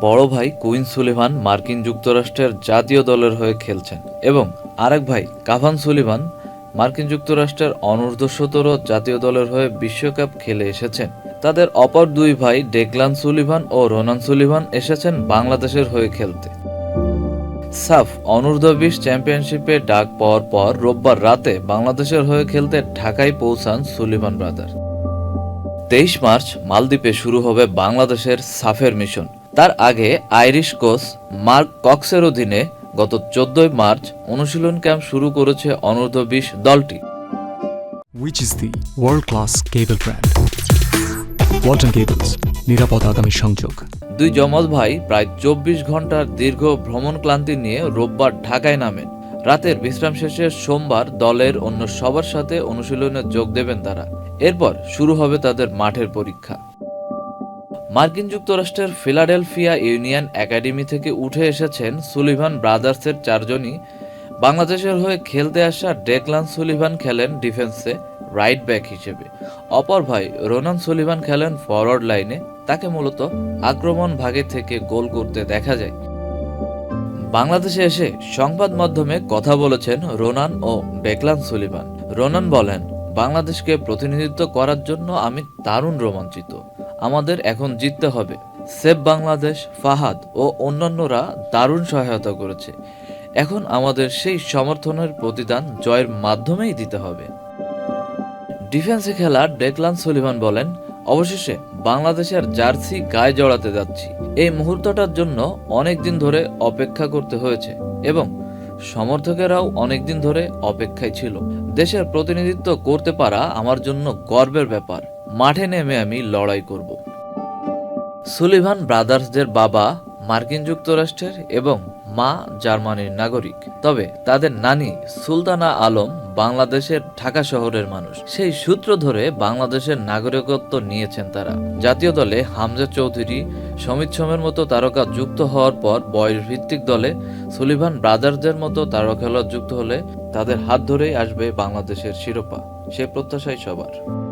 বড় ভাই queen Sullivan মার্কিন যুক্তরাষ্ট্রের জাতীয় দলের হয়ে খেলছেন এবং আরেক ভাই কাভান সুলিভান মার্কিন যুক্তরাষ্ট্রের অনূর্ধ্ব-17 জাতীয় দলের হয়ে বিশ্বকাপ খেলে এসেছেন। তাদের অপর দুই ভাই ডেকলান সুলিভান ও রোনান সুলিভান এসেছেন বাংলাদেশের হয়ে খেলতে। সাফ অনূর্ধ্ব-20 চ্যাম্পিয়নশিপে ডাক পাওয়ার পর রোববার রাতে বাংলাদেশের হয়ে খেলতে ঢাকায় পৌঁছান সুলিভান ব্রাদার। 23 মার্চ মালদ্বীপে শুরু হবে বাংলাদেশের সাফের মিশন। তার আগে আইরিশ কোচ মার্ক কক্সের অধীনে গত 14 মার্চ অনুশীলন ক্যাম্প শুরু করেছে অনূর্ধ্ব-20 দলটি। Which is the world-class cable brand? Walton Cables, নিরাপদ আগামী সংযোগ। দুই জমজ ভাই প্রায় 24 ঘন্টার দীর্ঘ ভ্রমণ ক্লান্তি নিয়ে রোববার ঢাকায় নামেন। রাতের বিশ্রাম শেষে সোমবার দলের অন্য সবার সাথে অনুশীলনে যোগ দেবেন তারা। এরপর শুরু হবে তাদের মাঠের পরীক্ষা। মার্কিন যুক্তরাষ্ট্রের ফিলাডেলফিয়া ইউনিয়ন একাডেমি থেকে উঠে এসেছেন সুলিভান ব্রাদার্সের চারজনই। বাংলাদেশের হয়ে খেলতে আসা ডেকলান সুলিভান খেলেন ডিফেন্সে রাইট ব্যাক হিসেবে। অপর ভাই রোনান সুলিভান খেলেন ফরওয়ার্ড লাইনে। তাকে মূলত আক্রমণ ভাগে থেকে গোল করতে দেখা যায়। বাংলাদেশে এসে সংবাদ মাধ্যমে কথা বলেছেন রোনান ও ডেকলান সুলিভান। রোনান বলেন, বাংলাদেশকে প্রতিনিধিত্ব করার জন্য আমি দারুণ রোমাঞ্চিত। আমাদের এখন জিততে হবে। সেভ বাংলাদেশ, ফাহাদ ও অন্যান্যরা দারুণ সহায়তা করেছে। এখন আমাদের সেই সমর্থনের প্রতিদান জয়ের মাধ্যমেই দিতে হবে। ডিফেন্সে খেলা ডেকলান সুলিভান বলেন, অবশেষে বাংলাদেশের জার্সি গায়ে জড়াতে যাচ্ছি। এই মুহূর্তটার জন্য অনেকদিন ধরে অপেক্ষা করতে হয়েছে এবং সমর্থকেরাও অনেকদিন ধরে অপেক্ষায় ছিল। দেশের প্রতিনিধিত্ব করতে পারা আমার জন্য গর্বের ব্যাপার। মাঠে নেমে আমি লড়াই করব। সুলিভান ব্রাদার্সদের বাবা মার্কিন যুক্তরাষ্ট্রের এবং মা জার্মানির নাগরিক। তবে তাদের নানি সুলতানা আলম বাংলাদেশের ঢাকা শহরের মানুষ। সেই সূত্র ধরে বাংলাদেশের নাগরিকত্ব নিয়েছেন তারা। জাতীয় দলে হামজা চৌধুরী, সমিত সোমের মতো তারকা যুক্ত হওয়ার পর বয়স ভিত্তিক দলে সুলিভান ব্রাদার্সদের মতো তারকা যুক্ত হলে তাদের হাত ধরেই আসবে বাংলাদেশের শিরোপা। সে প্রত্যাশাই সবার।